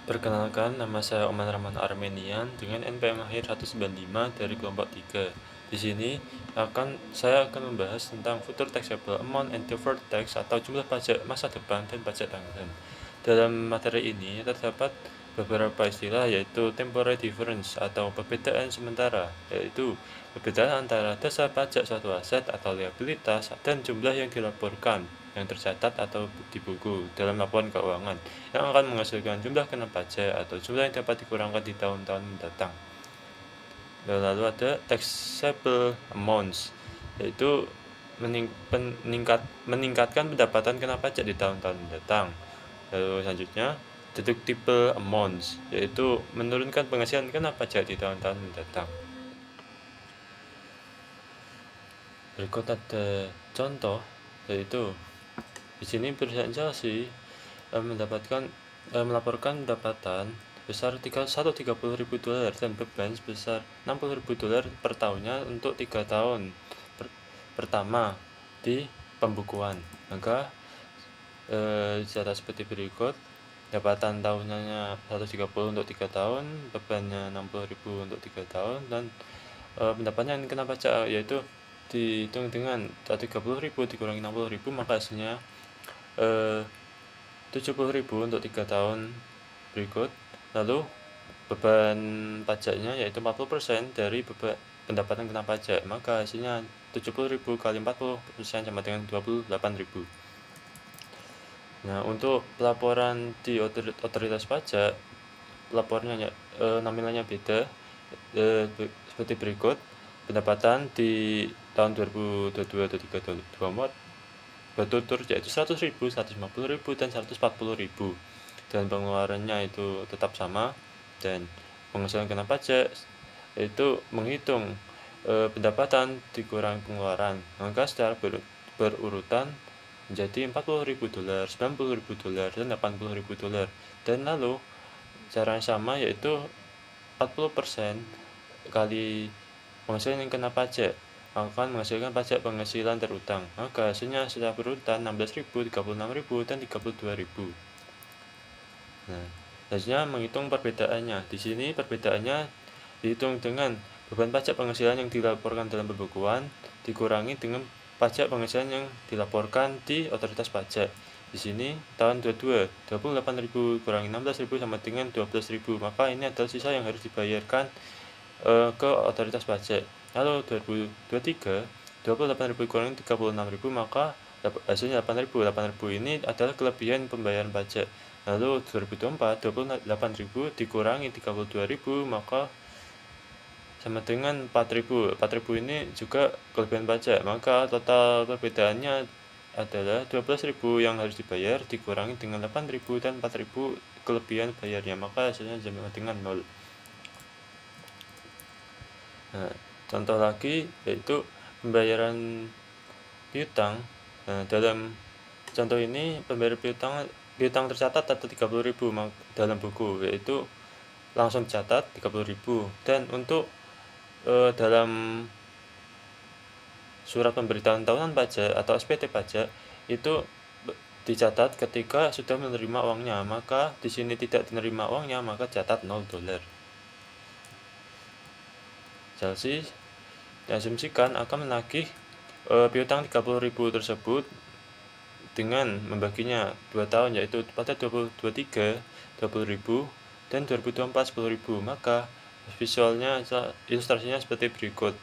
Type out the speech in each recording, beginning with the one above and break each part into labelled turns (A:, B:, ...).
A: Perkenalkan, nama saya Oman Rahman Armenian dengan NPM akhir 195 dari kelompok 3. Di sini saya akan membahas tentang future taxable amount and deferred tax atau jumlah pajak masa depan dan pajak tanggungan. Dalam materi ini terdapat beberapa istilah, yaitu temporary difference atau perbedaan sementara, yaitu perbedaan antara dasar pajak suatu aset atau liabilitas dan jumlah yang dilaporkan yang tercatat atau di buku dalam laporan keuangan yang akan menghasilkan jumlah kena pajak atau jumlah yang dapat dikurangkan di tahun-tahun mendatang. Lalu ada taxable amounts, yaitu meningkatkan pendapatan kena pajak di tahun-tahun mendatang. Lalu selanjutnya deductible amounts, yaitu menurunkan penghasilan kena pajak di tahun-tahun mendatang. Berikut ada contoh, yaitu di sini perusahaan Chelsea melaporkan pendapatan sebesar $130.000 dan beban sebesar $60.000 per tahunnya untuk 3 tahun pertama di pembukuan. Maka cara seperti berikut: pendapatan tahunannya 130 untuk 3 tahun, bebannya 60.000 untuk 3 tahun, dan pendapatnya yang kena pajak yaitu dihitung dengan 130.000 dikurangi 60.000, maka hasilnya 70.000 untuk 3 tahun berikut. Lalu beban pajaknya yaitu 40% dari pendapatan kena pajak, maka hasilnya 70.000 kali 40% sama dengan 28.000. Nah, untuk pelaporan di otoritas pajak, laporannya nominalnya beda, seperti berikut: pendapatan di tahun 2022 atau 2024 berturut-turut yaitu 100.000, 150.000, dan 140.000, dan pengeluarannya itu tetap sama. Dan penghasilan kena pajak yaitu menghitung pendapatan dikurangi pengeluaran, maka secara berurutan menjadi $40.000, $90.000, dan $80.000. Dan lalu cara yang sama, yaitu 40% kali penghasilan yang kena pajak akan menghasilkan pajak penghasilan terutang, maka hasilnya secara berurutan 16.000, 36.000, dan 32.000. Nah, selanjutnya menghitung perbedaannya. Di sini perbedaannya dihitung dengan beban pajak penghasilan yang dilaporkan dalam pembukuan dikurangi dengan pajak penghasilan yang dilaporkan di otoritas pajak. Di sini tahun 22, 28.000 kurangi 16.000 sama dengan 12.000, maka ini adalah sisa yang harus dibayarkan ke otoritas pajak. Lalu 2023, 28.000 kurangi 36.000, maka hasilnya 8.000. 8.000 ini adalah kelebihan pembayaran pajak. Lalu 2024, 28.000 dikurangi 32.000, maka sama dengan 4.000. 4.000 ini juga kelebihan pajak, maka total perbedaannya adalah 12.000 yang harus dibayar dikurangi dengan 8.000 dan 4.000 kelebihan bayarnya, maka hasilnya sama dengan 0. Nah, contoh lagi yaitu pembayaran piutang. Nah, dalam contoh ini pembayaran piutang tercatat ada 30.000 dalam buku, yaitu langsung dicatat 30.000. Dan untuk dalam surat pemberitahuan tahunan pajak atau SPT pajak itu dicatat ketika sudah menerima uangnya, maka di sini tidak menerima uangnya, maka catat $0. Chelsea diasumsikan akan menagih piutang 30.000 tersebut dengan membaginya 2 tahun, yaitu pada 2023 20.000 dan 2024 10.000. Maka ilustrasinya seperti berikut.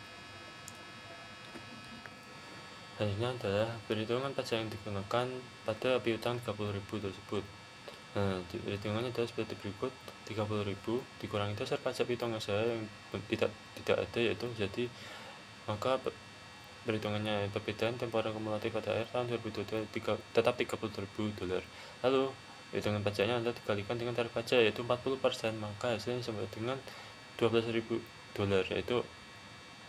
A: Selanjutnya adalah perhitungan pajak yang digunakan pada piutang 30.000 tersebut. Nah, perhitungannya adalah seperti berikut: 30.000 dikurangi dasar pajak piutang usaha yang tidak ada, yaitu jadi, maka perhitungannya perbedaan temporer kumulatif pada akhir tahun 2022 tetap $30.000. Lalu perhitungan pajaknya adalah dikalikan dengan tarif pajak yaitu 40%, maka hasilnya sama dengan $12.000, yaitu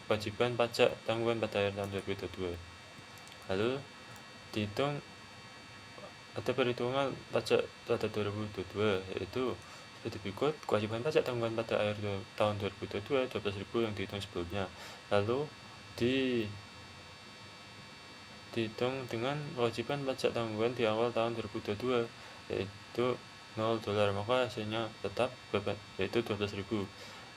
A: kewajiban pajak tanggungan pada akhir tahun 2022. Lalu dihitung ada perhitungan pajak pada 2022, yaitu seperti berikut: kewajiban pajak tanggungan pada akhir tahun 2022 $12.000 yang dihitung sebelumnya. Lalu dihitung dengan kewajiban pajak tanggungan di awal tahun 2022, yaitu $0, maka hasilnya tetap yaitu 12.000.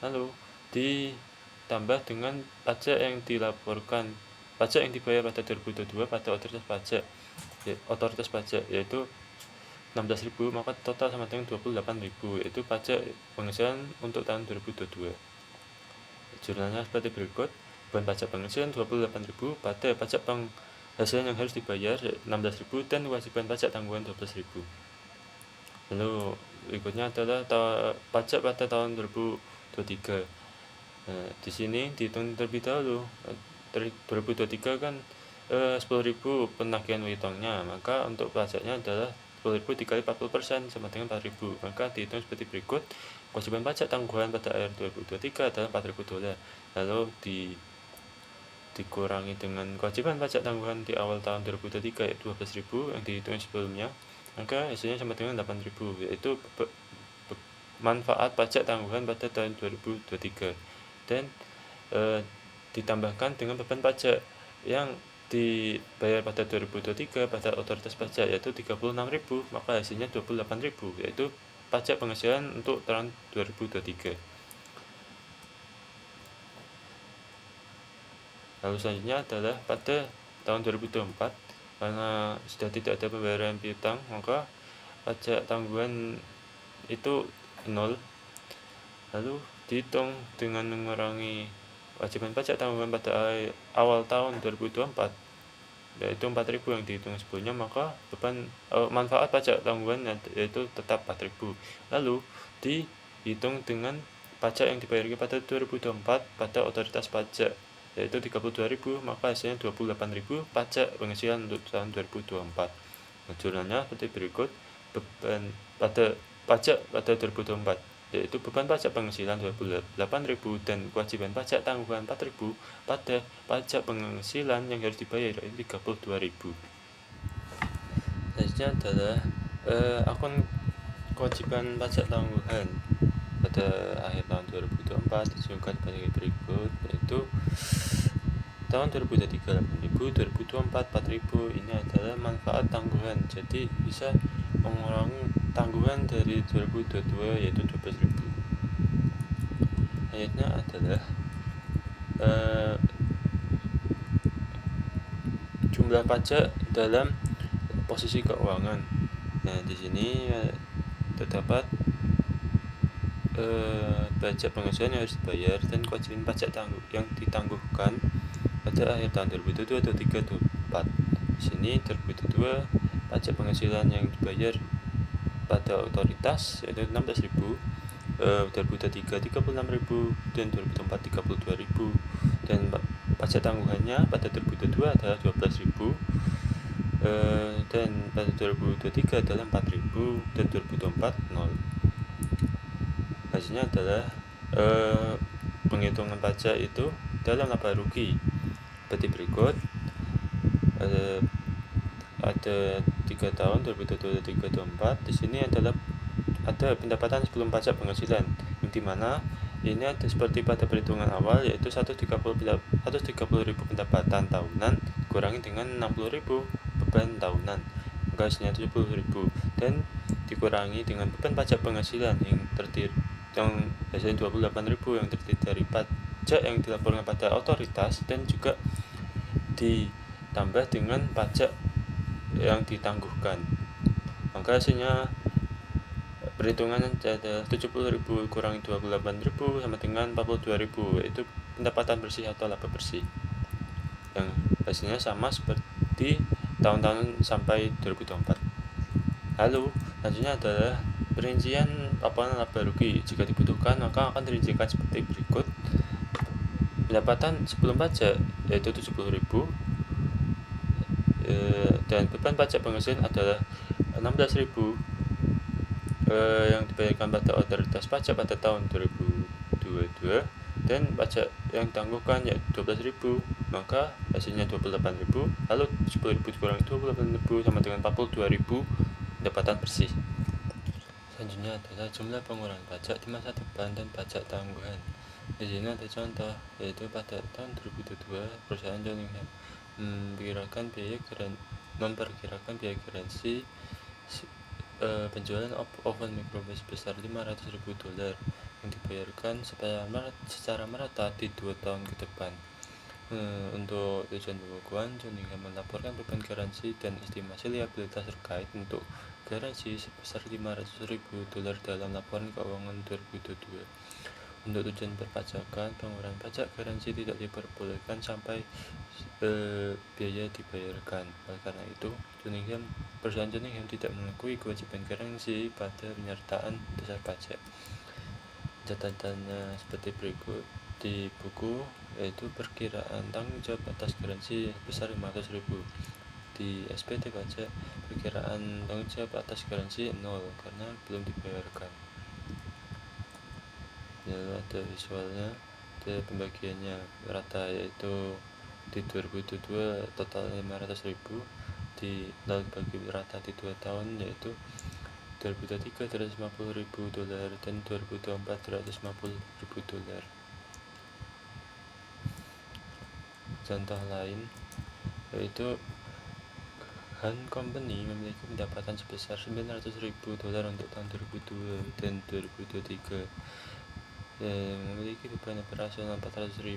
A: Lalu ditambah dengan pajak yang dibayar pada 2022 pada otoritas pajak yaitu 16.000, maka total sama dengan 28.000, yaitu pajak penghasilan untuk tahun 2022. Jurnalnya seperti berikut. Beban pajak penghasilan 28.000, pada pajak penghasilan yang harus dibayar 16.000, dan kewajiban pajak tanggungan 12.000. Lalu berikutnya adalah pajak pada tahun 2023. Di sini dihitung terlebih dahulu. 2023 kan 10.000 penagihan witongnya, maka untuk pajaknya adalah 10.000 dikali 40% sama dengan 4.000. Maka dihitung seperti berikut. Kewajiban pajak tanggungan pada akhir 2023 adalah $4.000. Lalu dikurangi dengan kewajiban pajak tanggungan di awal tahun 2023 yaitu 12.000 yang dihitung sebelumnya, maka hasilnya sama dengan 8.000, yaitu manfaat pajak tanggungan pada tahun 2023. Dan ditambahkan dengan beban pajak yang dibayar pada 2023 pada otoritas pajak yaitu 36.000, maka hasilnya 28.000, yaitu pajak penghasilan untuk tahun 2023. Lalu selanjutnya adalah pada tahun 2024, karena sudah tidak ada pembayaran piutang, maka pajak tanggungan itu 0. Lalu dihitung dengan mengurangi kewajiban pajak tanggungan pada awal tahun 2024 yaitu 4.000 yang dihitung sebelumnya, maka manfaat pajak tanggungan yaitu tetap 4.000. Lalu dihitung dengan pajak yang dibayar pada 2024 pada otoritas pajak yaitu 32.000, maka hasilnya 28.000 pajak penghasilan untuk tahun 2024. Jurnalnya seperti berikut. Beban pada pajak pada 2024 yaitu beban pajak penghasilan 28.000 dan kewajiban pajak tanggungan 4.000 pada pajak penghasilan yang harus dibayar yaitu 32.000. Selanjutnya adalah akun kewajiban pajak tanggungan pada akhir tahun 2024 ditunjukkan sebagai berikut, yaitu tahun 2023 8.000, 2024 4.000. Ini adalah manfaat tanggungan, jadi bisa mengurangi tanggungan dari 2022 yaitu 12.000. Selanjutnya adalah jumlah pajak dalam posisi keuangan. Nah, di sini terdapat pajak penghasilan yang harus dibayar dan kewajiban pajak yang ditangguhkan pada akhir tahun 2022, 2023, 2024. Di sini 2022 pajak penghasilan yang dibayar pada otoritas yaitu 16.000, 2023 36.000, dan 2024 32.000, dan pajak tanggungannya pada 2022 adalah 12.000, dan pada 2023 adalah 4.000, dan 2024 0. Hasilnya adalah penghitungan pajak itu dalam laba rugi seperti berikut. Ada 3 tahun 2022, 2023, 2024. Di sini adalah ada pendapatan sebelum pajak penghasilan, yang dimana ini ada seperti pada perhitungan awal yaitu 130.000 pendapatan tahunan kurangi dengan 60.000 beban tahunan, maka hasilnya 70.000, dan dikurangi dengan beban pajak penghasilan yang hasilnya 28.000 yang terdiri dari pajak yang dilaporkan pada otoritas dan juga ditambah dengan pajak yang ditangguhkan, maka hasilnya perhitungan adalah 70.000 kurangi 28.000 sama dengan 42.000, yaitu pendapatan bersih atau laba bersih, yang hasilnya sama seperti tahun-tahun sampai 2024. Lalu selanjutnya adalah perincian laporan laba rugi. Jika dibutuhkan, maka akan dirincikan seperti berikut. Pendapatan sebelum pajak yaitu 70.000, dan beban pajak penghasilan adalah 16.000 yang dibayarkan pada otoritas pajak pada tahun 2022, dan pajak yang ditangguhkan yaitu 12.000, maka hasilnya 28.000. Lalu 10.000 dikurangi 28.000 sama dengan 42.000 pendapatan bersih. Selanjutnya adalah jumlah pengurangan pajak di masa depan dan pajak tanggungan. Di sini ada contoh, yaitu pada tahun 2022 perusahaan Johnningham memperkirakan biaya garansi penjualan oven microwave sebesar $500.000 yang dibayarkan secara merata di 2 tahun ke depan. Untuk tujuan pembukuan, Cunningham melaporkan beban garansi dan estimasi liabilitas terkait untuk garansi sebesar $500.000 dalam laporan keuangan 2022. Untuk tujuan perpajakan, pengurangan pajak garansi tidak diperbolehkan sampai biaya dibayarkan. Oleh karena itu, perusahaan Cunningham tidak mengakui kewajiban garansi pada penyertaan dasar pajak. Catatannya seperti berikut di buku, yaitu perkiraan tanggung jawab atas garansi sebesar 500.000. Di SPT pajak, perkiraan tanggung jawab atas garansi 0 karena belum dibayarkan. Lalu ada visualnya, ada pembagiannya rata, yaitu di 2022 total 500.000, lalu bagi rata di 2 tahun, yaitu 2023 $350.000 dan 2024 $350.000. Contoh lain yaitu Han Company memiliki pendapatan sebesar $900.000 untuk tahun 2002 dan 2023, dan memiliki beban operasional $400.000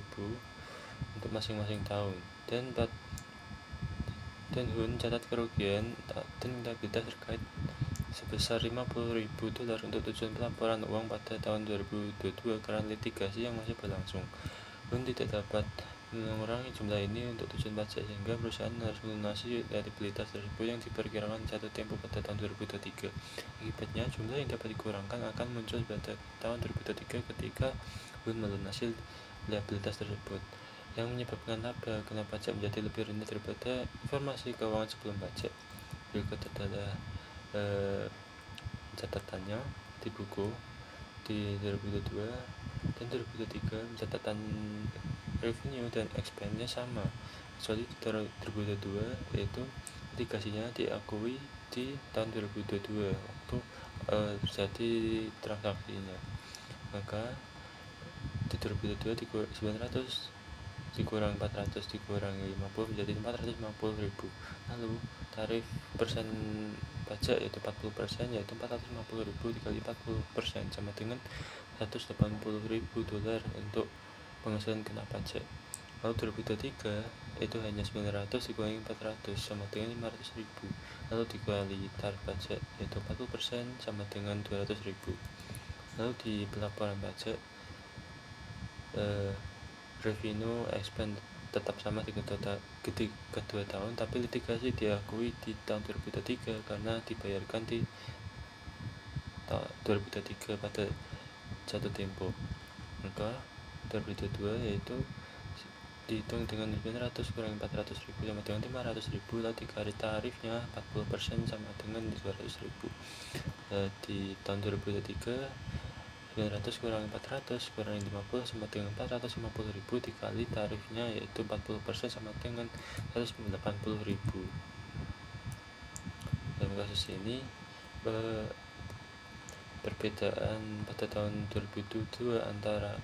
A: untuk masing-masing tahun, dan Hun catat kerugian dan liabilitas terkait sebesar $50.000 untuk tujuan pelaporan uang pada tahun 2022 karena litigasi yang masih berlangsung. Hun tidak dapat mengurangi jumlah ini untuk tujuan pajak, sehingga perusahaan harus melunasi liabilitas tersebut yang diperkirakan jatuh tempo pada tahun 2023. Akibatnya, jumlah yang dapat dikurangkan akan muncul pada tahun 2023 ketika Hun melunasi liabilitas tersebut, yang menyebabkan laba kena pajak menjadi lebih rendah daripada informasi keuangan sebelum pajak. Berikut adalah catatannya di buku. Di 2022 dan 2023 catatan revenue dan expense-nya sama, kecuali di 2022 yaitu litigasinya diakui di tahun 2022 waktu terjadi transaksinya. Maka di 2022 900 dikurang 400 dikurangi 50 menjadi 450.000. Lalu tarif persen pajak yaitu 40%, yaitu 450.000 dikali 40% sama dengan $180.000 untuk penghasilan kena pajak. Lalu 2023 itu hanya 900 dikurangi 400 sama dengan 500.000. Lalu dikali tarif pajak yaitu 40% sama dengan 200.000. Lalu di pelaporan pajak revenue expense tetap sama di kedua tahun, tapi litigasi diakui di tahun 2023 karena dibayarkan di 2023 pada jatuh tempo. Maka 2022 yaitu dihitung dengan 900 kurang 400.000 sama dengan 500.000, lalu dikali tarifnya 40% sama dengan 200.000. Di tahun 2023 900 kurang 400 kurang 50 sama dengan 450.000 dikali tarifnya yaitu 40% sama dengan 180.000. Dalam kasus ini perbedaan pada tahun 2022 antara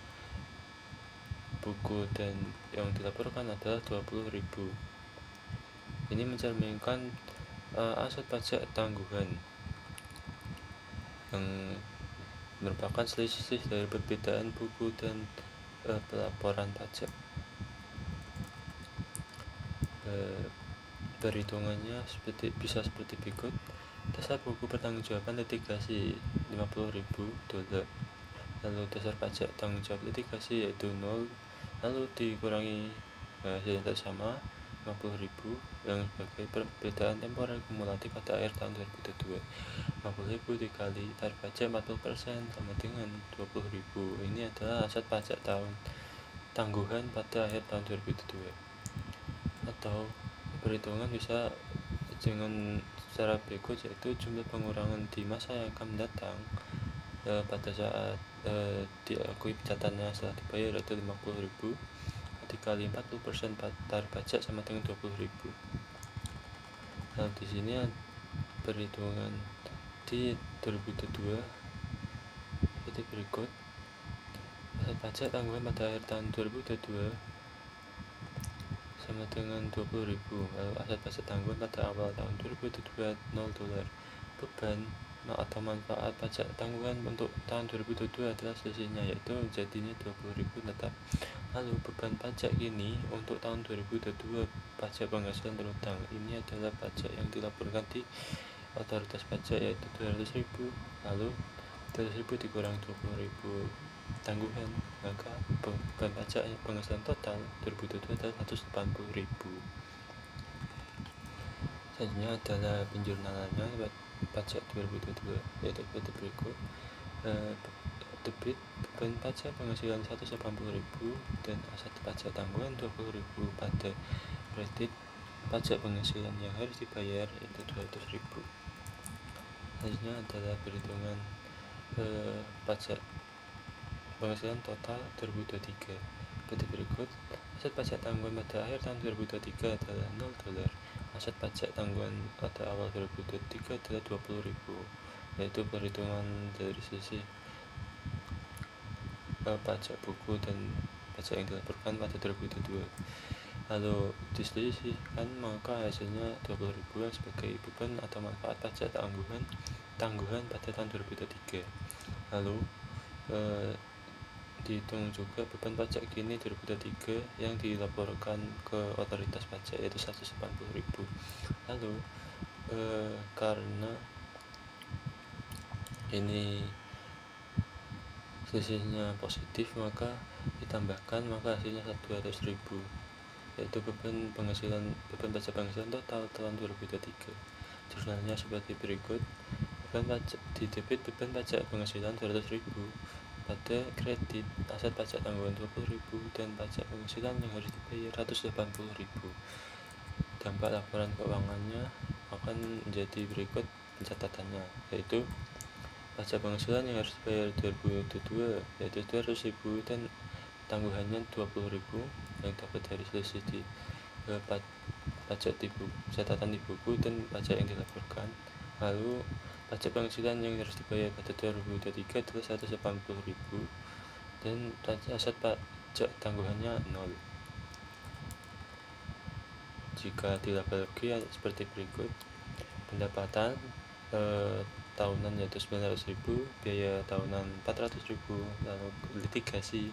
A: buku dan yang dilaporkan adalah 20.000. Ini mencerminkan aset pajak tangguhan yang merupakan selisih dari perbedaan buku dan pelaporan pajak. Perhitungannya bisa seperti berikut. Dasar buku pertanggungjawaban litigasi $50.000, lalu dasar pajak tanggung jawab litigasi yaitu 0, lalu dikurangi hasil yang sama 50.000 yang sebagai perbedaan temporer kumulatif pada akhir tahun 2022. 50.000 dikali tarif pajak 40% sama dengan 20.000. Ini adalah aset pajak tangguhan pada akhir tahun 2022. Atau perhitungan bisa dengan secara berikut, yaitu jumlah pengurangan di masa yang akan mendatang pada saat diakui catatannya setelah dibayar yaitu 50.000 dikali 40% tarif pajak sama dengan 20.000. Nah, di sini perhitungan di 2022 seperti berikut. Aset pajak tanggungan pada akhir tahun 2022 sama dengan 20.000. Lalu aset pajak tanggungan pada awal tahun 2022 $0. Beban atau manfaat pajak tanggungan untuk tahun 2022 adalah selisihnya, yaitu jadinya 20.000 tetap. Lalu beban pajak kini untuk tahun 2022 pajak penghasilan berhutang ini adalah pajak yang dilaporkan di otoritas pajak yaitu 200.000. Lalu 200.000 dikurang 20.000 tanggungan, maka beban pajak penghasilan total 2022 adalah 180.000. Selanjutnya adalah penjurnalannya pajak 2022 yaitu seperti berikut. Debit beban pajak penghasilan 180.000 dan aset pajak tanggungan 20.000 pada kredit pajak penghasilan yang harus dibayar yaitu 200.000. Selanjutnya adalah perhitungan pajak penghasilan total 2023 seperti berikut. Aset pajak tanggungan pada akhir tahun 2023 adalah $0. Aset pajak tanggungan pada awal 2023 adalah 20.000, yaitu perhitungan dari sisi pajak buku dan pajak yang dilaporkan pada 2022. Lalu diselisihkan, maka hasilnya 20.000 sebagai beban atau manfaat pajak tanggungan pada tahun 2023. Lalu dihitung juga beban pajak kini 2023 yang dilaporkan ke otoritas pajak yaitu 180.000. Lalu karena ini selisihnya positif, maka ditambahkan, maka hasilnya 200.000, yaitu beban pajak penghasilan total tahun 2023. Jurnalnya seperti berikut. Di debit beban pajak penghasilan 200.000 pada kredit aset pajak tanggungan 20.000 dan pajak penghasilan yang harus dibayar 180.000. Dampak laporan keuangannya akan menjadi berikut pencatatannya, yaitu pajak penghasilan yang harus dibayar 2022 yaitu 200.000 dan tanggungannya 20.000 yang dapat dari selisih di pajak di buku, catatan di buku dan pajak yang dilaporkan. Lalu pajak penghasilan yang harus dibayar pada 2023 adalah 180.000 dan aset pajak tanggungannya 0. Jika dilabelkan seperti berikut. Pendapatan tahunan yaitu 900.000, biaya tahunan 400.000, lalu litigasi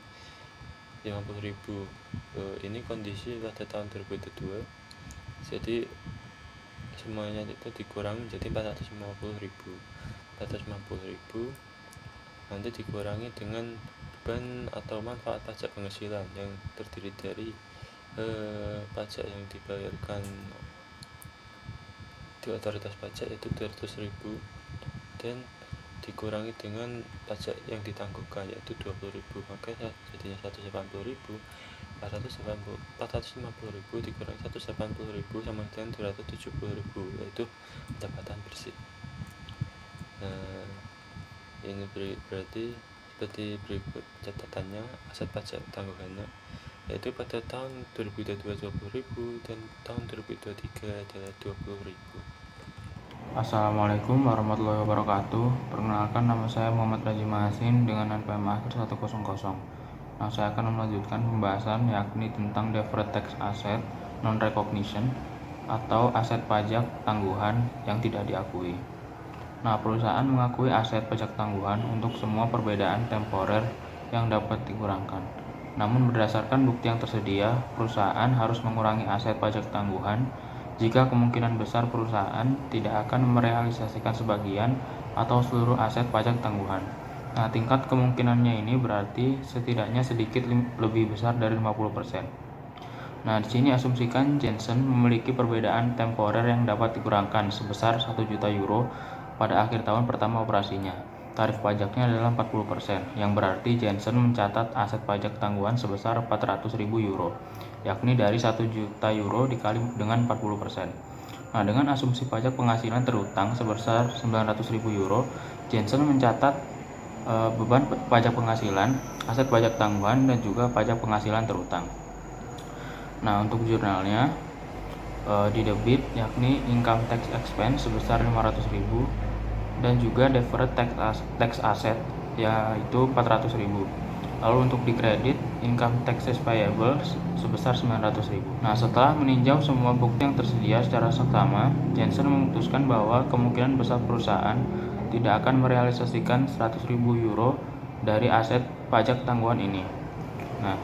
A: 50.000. Ini kondisi pada tahun 2022. Jadi semuanya itu dikurang menjadi 450.000 nanti dikurangi dengan beban atau manfaat pajak penghasilan yang terdiri dari pajak yang dibayarkan di otoritas pajak yaitu 200.000 dan dikurangi dengan pajak yang ditangguhkan yaitu 20.000, maka jadinya 180.000. 450.000 dikurangi 180.000 sama dengan 270.000, yaitu pendapatan bersih. Nah, ini berarti seperti berikut catatannya. Aset pajak tanggungannya yaitu pada tahun 2022 20.000 dan tahun 2023 adalah 20.000.
B: Assalamualaikum warahmatullahi wabarakatuh. Perkenalkan, nama saya Muhammad Raji Mahasin dengan NPM akhir 100. Nah, saya akan melanjutkan pembahasan yakni tentang deferred tax asset non-recognition atau aset pajak tangguhan yang tidak diakui. Nah, perusahaan mengakui aset pajak tangguhan untuk semua perbedaan temporer yang dapat dikurangkan. Namun berdasarkan bukti yang tersedia, perusahaan harus mengurangi aset pajak tangguhan jika kemungkinan besar perusahaan tidak akan merealisasikan sebagian atau seluruh aset pajak tangguhan. Nah, tingkat kemungkinannya ini berarti setidaknya sedikit lebih besar dari 50%. Nah, di sini asumsikan Jensen memiliki perbedaan temporer yang dapat dikurangkan sebesar 1 juta euro pada akhir tahun pertama operasinya. Tarif pajaknya adalah 40%, yang berarti Jensen mencatat aset pajak tangguhan sebesar 400.000 euro, yakni dari 1 juta euro dikali dengan 40%. Nah, dengan asumsi pajak penghasilan terutang sebesar 900.000 euro, Jensen mencatat beban pajak penghasilan, aset pajak tangguhan, dan juga pajak penghasilan terutang. Nah, untuk jurnalnya di debit yakni income tax expense sebesar 500.000 dan juga deferred tax asset yaitu 400.000. Lalu untuk di kredit income taxes payable sebesar 900.000. Nah, setelah meninjau semua bukti yang tersedia secara seksama, Jensen memutuskan bahwa kemungkinan besar perusahaan tidak akan merealisasikan 100.000 euro dari aset pajak tangguhan ini. Nah,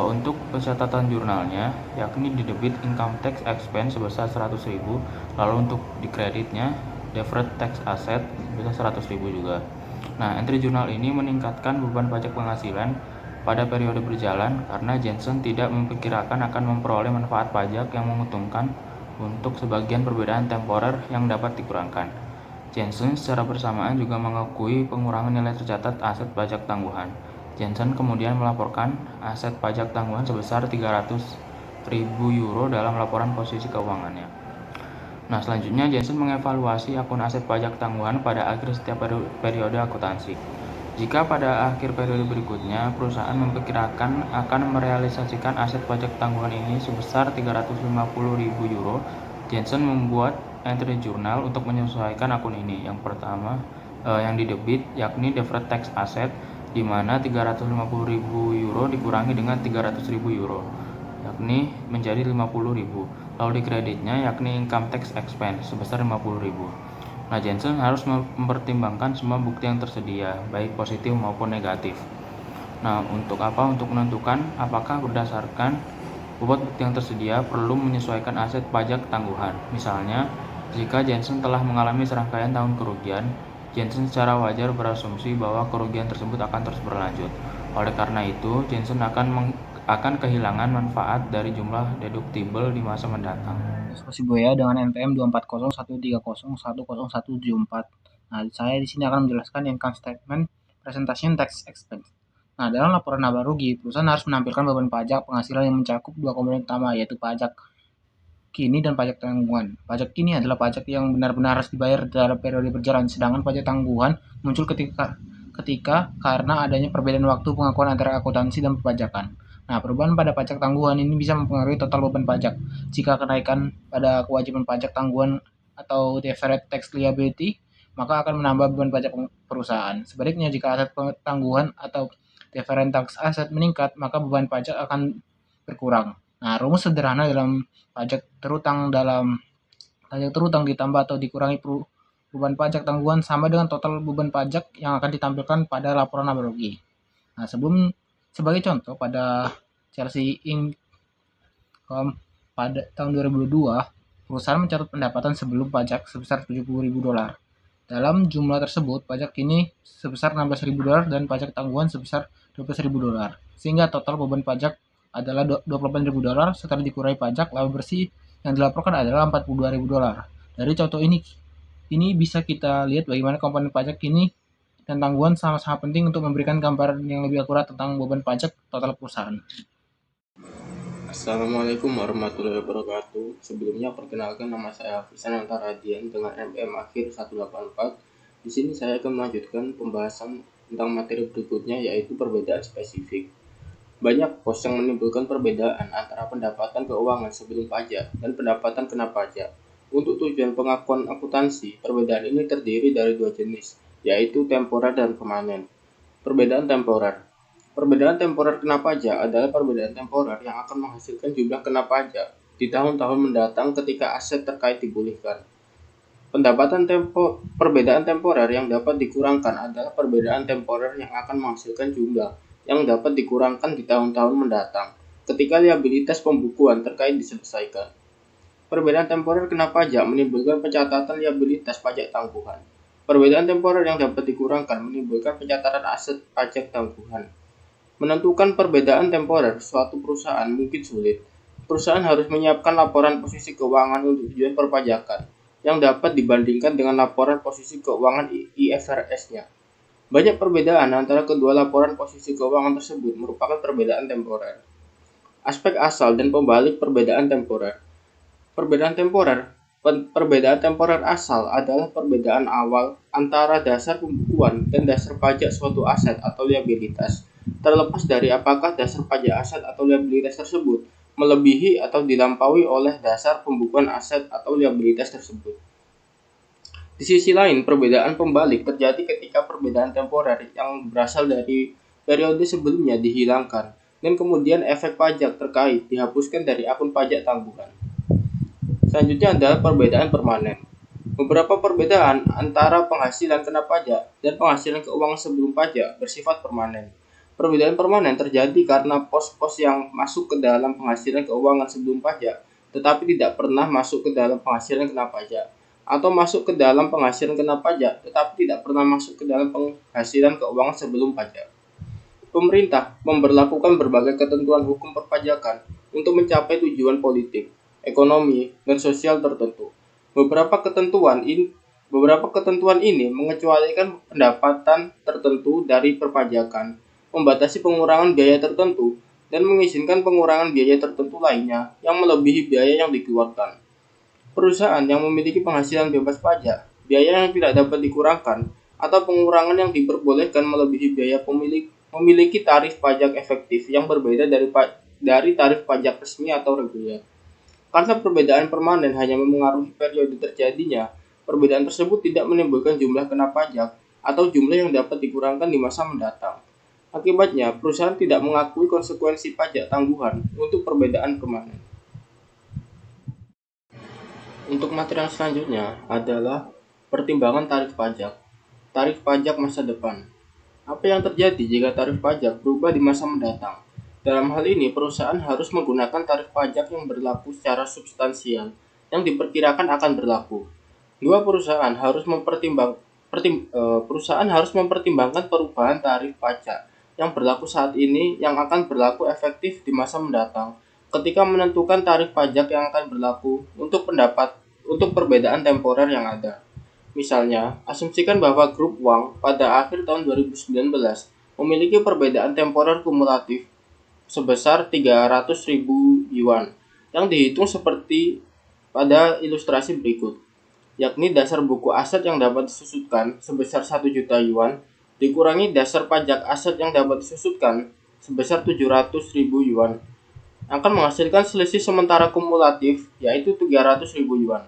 B: untuk pencatatan jurnalnya, yakni di debit income tax expense sebesar 100.000, lalu untuk di kreditnya deferred tax asset sebesar 100.000 juga. Nah, entry jurnal ini meningkatkan beban pajak penghasilan pada periode berjalan karena Jensen tidak memperkirakan akan memperoleh manfaat pajak yang menguntungkan untuk sebagian perbedaan temporer yang dapat dikurangkan. Jensen secara bersamaan juga mengakui pengurangan nilai tercatat aset pajak tangguhan. Jensen kemudian melaporkan aset pajak tangguhan sebesar 300.000 euro dalam laporan posisi keuangannya. Nah, selanjutnya Jensen mengevaluasi akun aset pajak tangguhan pada akhir setiap periode akuntansi. Jika pada akhir periode berikutnya perusahaan memperkirakan akan merealisasikan aset pajak tangguhan ini sebesar 350.000 euro, Jensen membuat entry jurnal untuk menyesuaikan akun ini. Yang pertama, yang di debit yakni deferred tax asset, di mana 350.000 euro dikurangi dengan 300.000 euro, yakni menjadi 50.000. Lalu di kreditnya yakni income tax expense sebesar 50.000. Nah, Jensen harus mempertimbangkan semua bukti yang tersedia, baik positif maupun negatif. Nah, untuk apa? Untuk menentukan apakah berdasarkan bobot bukti yang tersedia perlu menyesuaikan aset pajak tangguhan. Misalnya, jika Jensen telah mengalami serangkaian tahun kerugian, Jensen secara wajar berasumsi bahwa kerugian tersebut akan terus berlanjut. Oleh karena itu, Jensen akan kehilangan manfaat dari jumlah deductible di masa mendatang.
C: Diskusi Buaya dengan NPM 24013010174. Nah, saya di sini akan menjelaskan income statement presentation tax expense. Nah, dalam laporan laba rugi, perusahaan harus menampilkan beban pajak penghasilan yang mencakup dua komponen utama, yaitu pajak kini dan pajak tangguhan. Pajak kini adalah pajak yang benar-benar harus dibayar dalam periode berjalan, sedangkan pajak tangguhan muncul ketika karena adanya perbedaan waktu pengakuan antara akuntansi dan perpajakan. Nah, perubahan pada pajak tangguhan ini bisa mempengaruhi total beban pajak. Jika kenaikan pada kewajiban pajak tangguhan atau deferred tax liability, maka akan menambah beban pajak perusahaan. Sebaliknya, jika aset tangguhan atau deferred tax asset meningkat, maka beban pajak akan berkurang. Nah, rumus sederhana dalam pajak terutang ditambah atau dikurangi beban pajak tangguhan sama dengan total beban pajak yang akan ditampilkan pada laporan laba rugi. Nah, sebagai contoh, pada Chelsea Income pada tahun 2022, perusahaan mencatat pendapatan sebelum pajak sebesar $70.000. Dalam jumlah tersebut, pajak kini sebesar $16.000 dan pajak tangguhan sebesar $12.000, sehingga total beban pajak adalah $28.000 setelah dikurangi pajak. Laba bersih yang dilaporkan adalah $42.000. Dari contoh ini bisa kita lihat bagaimana komponen pajak ini dan tangguhan sama-sama penting untuk memberikan gambaran yang lebih akurat tentang beban pajak total perusahaan.
A: Assalamualaikum warahmatullahi wabarakatuh. Sebelumnya perkenalkan, nama saya Hafisan Antaradian dengan MM akhir 184. Di sini saya akan melanjutkan pembahasan tentang materi berikutnya, yaitu perbedaan spesifik. Banyak pos yang menimbulkan perbedaan antara pendapatan keuangan sebelum pajak dan pendapatan kena pajak. Untuk tujuan pengakuan akuntansi, perbedaan ini terdiri dari dua jenis, yaitu temporer dan permanen. Perbedaan temporer. Perbedaan temporer kena pajak adalah perbedaan temporer yang akan menghasilkan jumlah kena pajak di tahun-tahun mendatang ketika aset terkait dipulihkan. Perbedaan temporer yang dapat dikurangkan adalah perbedaan temporer yang akan menghasilkan jumlah yang dapat dikurangkan di tahun-tahun mendatang ketika liabilitas pembukuan terkait diselesaikan. Perbedaan temporer kena pajak menimbulkan pencatatan liabilitas pajak tangguhan. Perbedaan temporer yang dapat dikurangkan menimbulkan pencatatan aset pajak tangguhan. Menentukan perbedaan temporer suatu perusahaan mungkin sulit. Perusahaan harus menyiapkan laporan posisi keuangan untuk tujuan perpajakan yang dapat dibandingkan dengan laporan posisi keuangan IFRS-nya. Banyak perbedaan antara kedua laporan posisi keuangan tersebut merupakan perbedaan temporer. Aspek asal dan pembalik perbedaan temporer. Perbedaan temporer asal adalah perbedaan awal antara dasar pembukuan dan dasar pajak suatu aset atau liabilitas, terlepas dari apakah dasar pajak aset atau liabilitas tersebut melebihi atau dilampaui oleh dasar pembukuan aset atau liabilitas tersebut. Di sisi lain, perbedaan pembalik terjadi ketika perbedaan temporer yang berasal dari periode sebelumnya dihilangkan dan kemudian efek pajak terkait dihapuskan dari akun pajak tangguhan. Selanjutnya adalah perbedaan permanen.
D: Beberapa perbedaan antara penghasilan kena pajak dan penghasilan keuangan sebelum pajak bersifat permanen. Perbedaan permanen terjadi karena pos-pos yang masuk ke dalam penghasilan keuangan sebelum pajak tetapi tidak pernah masuk ke dalam penghasilan kena pajak, atau masuk ke dalam penghasilan kena pajak tetapi tidak pernah masuk ke dalam penghasilan keuangan sebelum pajak. Pemerintah memberlakukan berbagai ketentuan hukum perpajakan untuk mencapai tujuan politik, ekonomi, dan sosial tertentu. Beberapa ketentuan ini mengecualikan pendapatan tertentu dari perpajakan, membatasi pengurangan biaya tertentu, dan mengizinkan pengurangan biaya tertentu lainnya yang melebihi biaya yang dikeluarkan. Perusahaan yang memiliki penghasilan bebas pajak, biaya yang tidak dapat dikurangkan, atau pengurangan yang diperbolehkan melebihi biaya memiliki tarif pajak efektif yang berbeda dari tarif pajak resmi atau reguler. Karena perbedaan permanen hanya memengaruhi periode terjadinya, perbedaan tersebut tidak menimbulkan jumlah kena pajak atau jumlah yang dapat dikurangkan di masa mendatang. Akibatnya, perusahaan tidak mengakui konsekuensi pajak tangguhan untuk perbedaan permanen. Untuk materi yang selanjutnya adalah pertimbangan tarif pajak. Tarif pajak masa depan. Apa yang terjadi jika tarif pajak berubah di masa mendatang? Dalam hal ini, perusahaan harus menggunakan tarif pajak yang berlaku secara substansial, yang diperkirakan akan berlaku. Perusahaan harus mempertimbangkan perubahan tarif pajak yang berlaku saat ini yang akan berlaku efektif di masa mendatang ketika menentukan tarif pajak yang akan berlaku untuk perbedaan temporer yang ada. Misalnya, asumsikan bahwa grup Wang pada akhir tahun 2019 memiliki perbedaan temporer kumulatif sebesar 300.000 yuan yang dihitung seperti pada ilustrasi berikut, yakni dasar buku aset yang dapat disusutkan sebesar 1 juta yuan dikurangi dasar pajak aset yang dapat disusutkan sebesar 700.000 yuan akan menghasilkan selisih sementara kumulatif yaitu 300.000 yuan.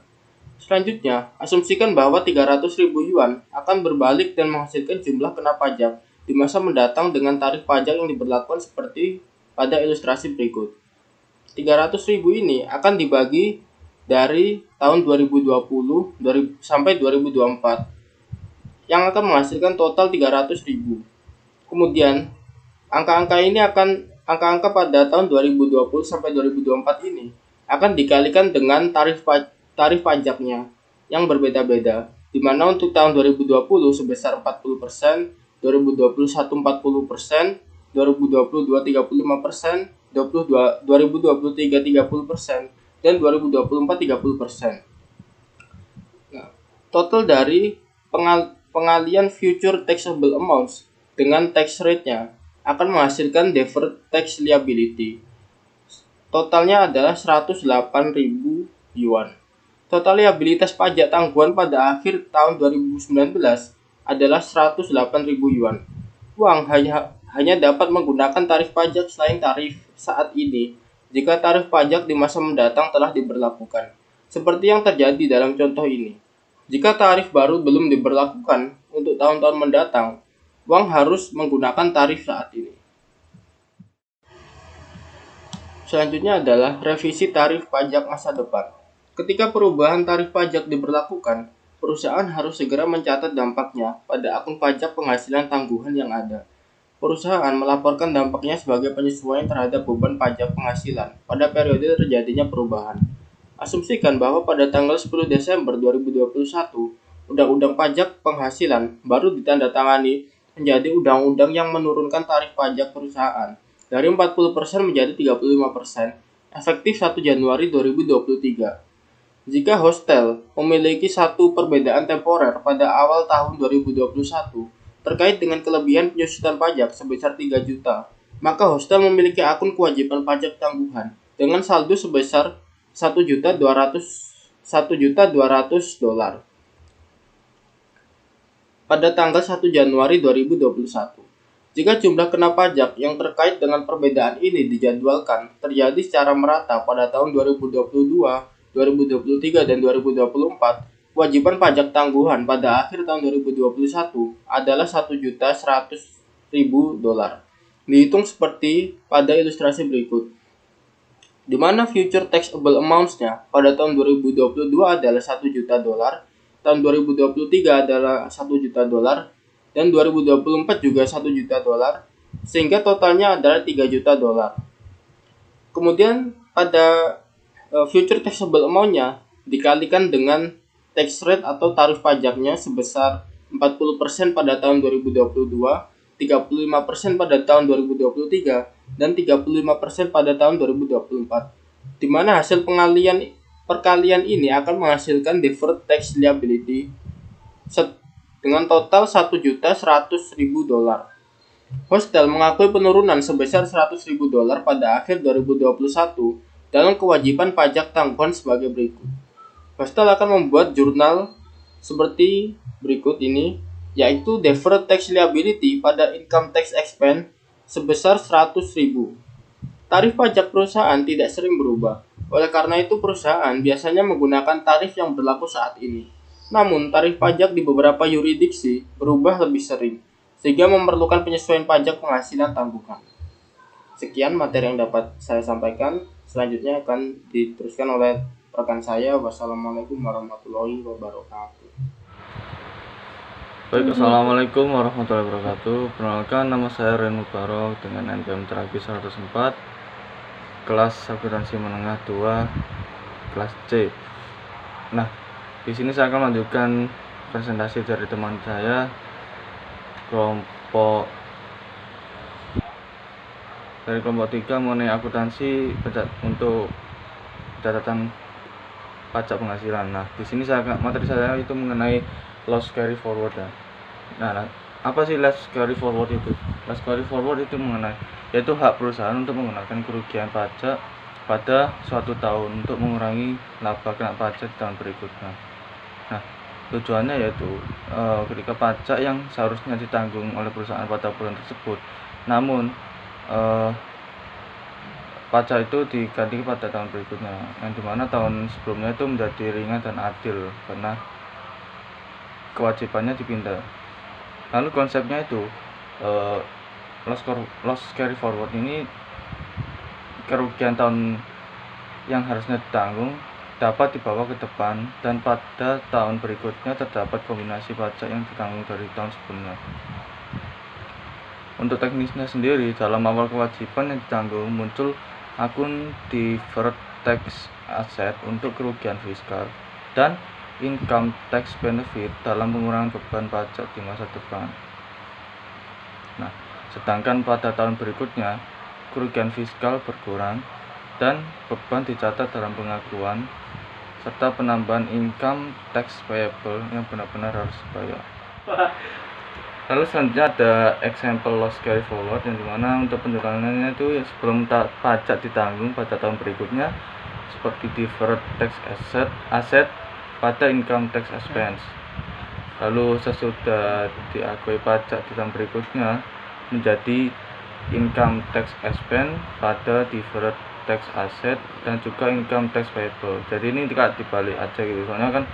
D: Selanjutnya, asumsikan bahwa 300.000 yuan akan berbalik dan menghasilkan jumlah kena pajak di masa mendatang dengan tarif pajak yang diberlakukan seperti pada ilustrasi berikut. 300.000 ini akan dibagi dari tahun 2020 sampai 2024 yang akan menghasilkan total 300.000. Kemudian, angka-angka pada tahun 2020 sampai 2024 ini akan dikalikan dengan tarif pajaknya yang berbeda-beda, di mana untuk tahun 2020 sebesar 40%, 2021 40%, 2022 35%, 2023 30%, dan 2024 30%. Nah, total dari pengalian future taxable amounts dengan tax rate-nya akan menghasilkan deferred tax liability. Totalnya adalah 108.000 yuan. Total liabilitas pajak tangguhan pada akhir tahun 2019 adalah 108.000 yuan. Wang hanya dapat menggunakan tarif pajak selain tarif saat ini jika tarif pajak di masa mendatang telah diberlakukan, seperti yang terjadi dalam contoh ini. Jika tarif baru belum diberlakukan untuk tahun-tahun mendatang, Wang harus menggunakan tarif saat ini. Selanjutnya adalah revisi tarif pajak masa depan. Ketika perubahan tarif pajak diberlakukan, perusahaan harus segera mencatat dampaknya pada akun pajak penghasilan tangguhan yang ada. Perusahaan melaporkan dampaknya sebagai penyesuaian terhadap beban pajak penghasilan pada periode terjadinya perubahan. Asumsikan bahwa pada tanggal 10 Desember 2021, Undang-Undang Pajak Penghasilan baru ditandatangani menjadi undang-undang yang menurunkan tarif pajak perusahaan dari 40% menjadi 35%, efektif 1 Januari 2023. Jika hostel memiliki satu perbedaan temporer pada awal tahun 2021 terkait dengan kelebihan penyusutan pajak sebesar 3 juta, maka hostel memiliki akun kewajiban pajak tangguhan dengan saldo sebesar 1.200 dolar pada tanggal 1 Januari 2021. Jika jumlah kena pajak yang terkait dengan perbedaan ini dijadwalkan terjadi secara merata pada tahun 2022, 2023 dan 2024, kewajiban pajak tangguhan pada akhir tahun 2021 adalah 1.100.000 dolar. Dihitung seperti pada ilustrasi berikut, di mana future taxable amounts-nya pada tahun 2022 adalah 1 juta dolar, tahun 2023 adalah 1 juta dolar dan 2024 juga 1 juta dolar, sehingga totalnya adalah 3 juta dolar. Kemudian pada future taxable amount-nya dikalikan dengan tax rate atau tarif pajaknya sebesar 40% pada tahun 2022, 35% pada tahun 2023, dan 35% pada tahun 2024. Di mana hasil perkalian ini akan menghasilkan deferred tax liability dengan total 1.100.000 dolar. Hostel mengakui penurunan sebesar 100.000 dolar pada akhir 2021 dalam kewajiban pajak tanggungan sebagai berikut. Hostel akan membuat jurnal seperti berikut ini, yaitu deferred tax liability pada income tax expense sebesar 100.000. Tarif pajak perusahaan tidak sering berubah. Oleh karena itu, perusahaan biasanya menggunakan tarif yang berlaku saat ini. Namun, tarif pajak di beberapa yurisdiksi berubah lebih sering, sehingga memerlukan penyesuaian pajak penghasilan tanggungan. Sekian materi yang dapat saya sampaikan. Selanjutnya akan diteruskan oleh rekan saya. Wassalamualaikum warahmatullahi wabarakatuh.
E: Baik, Assalamualaikum warahmatullahi wabarakatuh. Perkenalkan, nama saya Renu Barok dengan NPM Terapi 104, kelas akuntansi menengah 2, kelas C. Nah, di sini saya akan melanjutkan presentasi dari teman saya, kelompok 3 mengenai akuntansi untuk catatan pajak penghasilan. Nah, di sini materi saya itu mengenai loss carry forward. Nah, apa sih loss carry forward itu? Loss carry forward itu yaitu hak perusahaan untuk menggunakan kerugian pajak pada suatu tahun untuk mengurangi laba kena pajak di tahun berikutnya. Nah, tujuannya yaitu ketika pajak yang seharusnya ditanggung oleh perusahaan pada bulan tersebut, namun pajak itu diganti pada tahun berikutnya, yang dimana tahun sebelumnya itu menjadi ringan dan adil karena kewajibannya dipindah. Lalu konsepnya itu loss carry forward ini, kerugian tahun yang harusnya ditanggung dapat dibawa ke depan dan pada tahun berikutnya terdapat kombinasi pajak yang ditanggung dari tahun sebelumnya. Untuk teknisnya sendiri, dalam awal kewajiban yang ditanggung muncul akun deferred tax asset untuk kerugian fiskal dan income tax benefit dalam pengurangan beban pajak di masa depan. Nah, sedangkan pada tahun berikutnya kerugian fiskal berkurang dan beban dicatat dalam pengakuan serta penambahan income tax payable yang benar-benar harus dibayar. Lalu selanjutnya ada example loss carry forward, yang dimana untuk penjelasannya itu ya sebelum pajak ditanggung pada tahun berikutnya, seperti deferred tax asset pada income tax expense. Lalu sesudah diakui pajak di tahun berikutnya menjadi income tax expense pada deferred tax asset dan juga income tax payable. Jadi ini tidak dibalik aja gitu, soalnya kan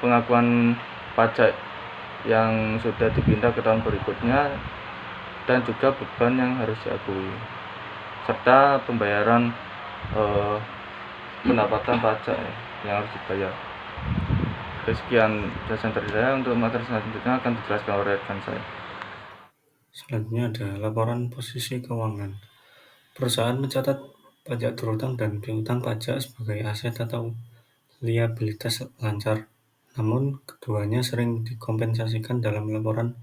E: pengakuan pajak yang sudah dipindah ke tahun berikutnya dan juga beban yang harus diakui serta pembayaran pendapatan pajak yang harus dibayar. Sekian jelasan dari saya. Untuk materi selanjutnya akan dijelaskan oleh rekan saya.
F: Selanjutnya ada laporan posisi keuangan. Perusahaan mencatat pajak berutang dan piutang pajak sebagai aset atau liabilitas lancar. Namun, keduanya sering dikompensasikan dalam laporan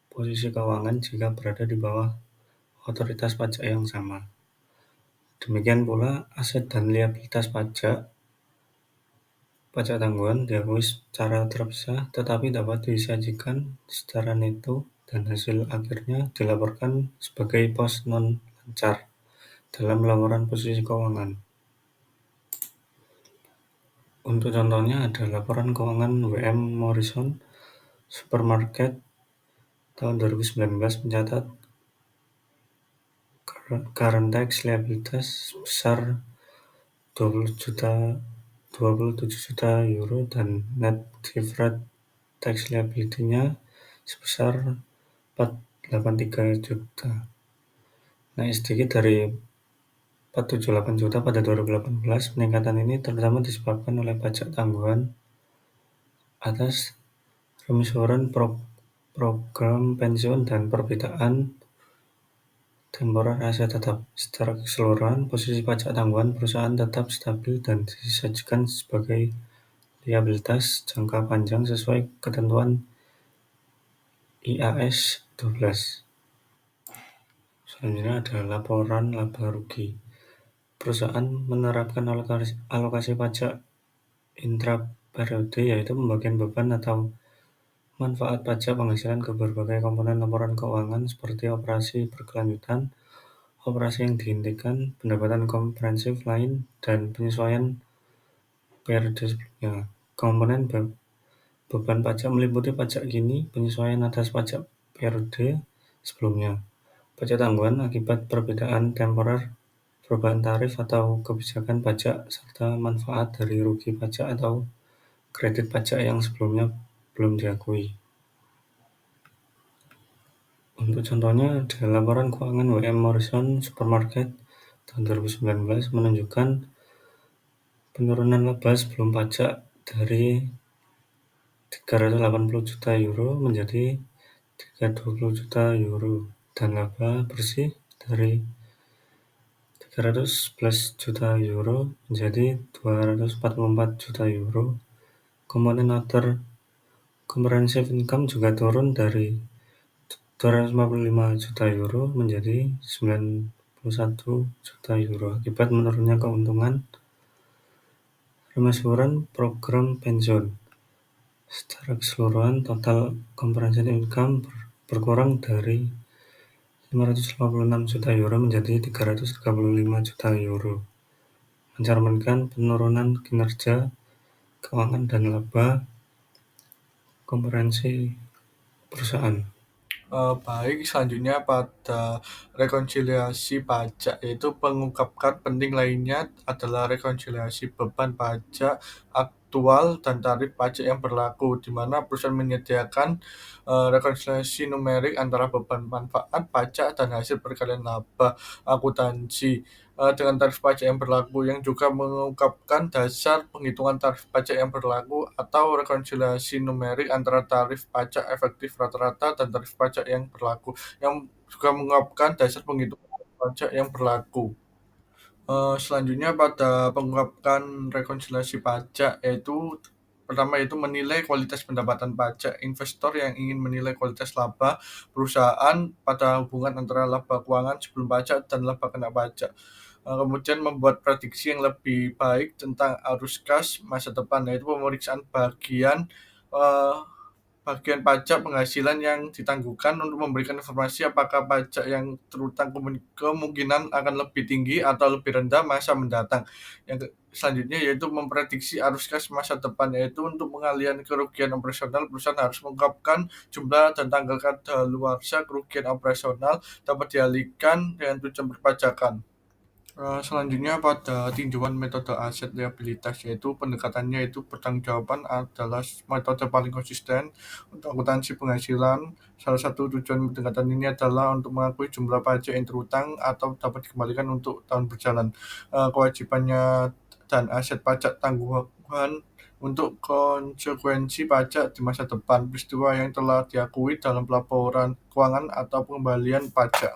F: posisi keuangan jika berada di bawah otoritas pajak yang sama. Demikian pula, aset dan liabilitas pajak tanggungan diakui secara terpisah, tetapi dapat disajikan secara neto dan hasil akhirnya dilaporkan sebagai pos non-lancar dalam laporan posisi keuangan. Untuk contohnya ada laporan keuangan WM Morrison Supermarket tahun 2019 mencatat current tax liabilitas sebesar 27 juta euro dan net deferred tax liability-nya sebesar 483 juta. Naik sedikit dari 478 juta pada 2018. Peningkatan ini terutama disebabkan oleh pajak tanggungan atas remisuran program pensiun dan perbedaan temporer aset tetap. Secara keseluruhan, posisi pajak tanggungan perusahaan tetap stabil dan disajikan sebagai liabilitas jangka panjang sesuai ketentuan IAS 12. Selanjutnya ada laporan laba rugi. Perusahaan menerapkan alokasi pajak intra-periode, yaitu pembagian beban atau manfaat pajak penghasilan ke berbagai komponen laporan keuangan seperti operasi berkelanjutan, operasi yang dihentikan, pendapatan komprehensif lain, dan penyesuaian periode sebelumnya. Komponen beban pajak meliputi pajak kini, penyesuaian atas pajak periode sebelumnya, pajak tanggungan akibat perbedaan temporer, perubahan tarif atau kebijakan pajak, serta manfaat dari rugi pajak atau kredit pajak yang sebelumnya belum diakui. Untuk contohnya, ada laporan keuangan WM Morrison Supermarket tahun 2019 menunjukkan penurunan laba sebelum pajak dari 380 juta euro menjadi 320 juta euro dan laba bersih dari 311 juta euro menjadi 244 juta euro. Komponen other comprehensive income juga turun dari 255 juta euro menjadi 91 juta euro akibat menurunnya keuntungan remisuran program pensiun. Secara keseluruhan, total comprehensive income berkurang dari 556 juta euro menjadi 335 juta euro, mencerminkan penurunan kinerja keuangan dan laba komprehensi perusahaan.
E: Baik, selanjutnya pada rekonsiliasi pajak, yaitu mengungkapkan penting lainnya adalah rekonsiliasi beban pajak aktual dan tarif pajak yang berlaku, di mana perusahaan menyediakan rekonsiliasi numerik antara beban manfaat pajak dan hasil perkalian laba akuntansi dengan tarif pajak yang berlaku, yang juga mengungkapkan dasar penghitungan tarif pajak yang berlaku atau rekonsiliasi numerik antara tarif pajak efektif rata-rata dan tarif pajak yang berlaku, yang juga mengungkapkan dasar penghitungan tarif pajak yang berlaku. Selanjutnya pada pengungkapkan rekonsiliasi pajak, yaitu pertama yaitu menilai kualitas pendapatan pajak. Investor yang ingin menilai kualitas laba perusahaan pada hubungan antara laba keuangan sebelum pajak dan laba kena pajak. Kemudian membuat prediksi yang lebih baik tentang arus kas masa depan, yaitu pemeriksaan bagian pajak penghasilan yang ditangguhkan untuk memberikan informasi apakah pajak yang terutang kemungkinan akan lebih tinggi atau lebih rendah masa mendatang. Yang selanjutnya yaitu memprediksi arus kas masa depan, yaitu untuk pengalihan kerugian operasional, perusahaan harus mengungkapkan jumlah dan tanggal kadaluarsa kerugian operasional dapat dialihkan dengan tujuan perpajakan. Selanjutnya pada tinjauan metode aset liabilitas, yaitu pendekatannya itu pertanggungjawaban adalah metode paling konsisten untuk akuntansi penghasilan. Salah satu tujuan pendekatan ini adalah untuk mengakui jumlah pajak yang terutang atau dapat dikembalikan untuk tahun berjalan, kewajibannya dan aset pajak tanggungan untuk konsekuensi pajak di masa depan, peristiwa yang telah diakui dalam pelaporan keuangan atau pengembalian pajak.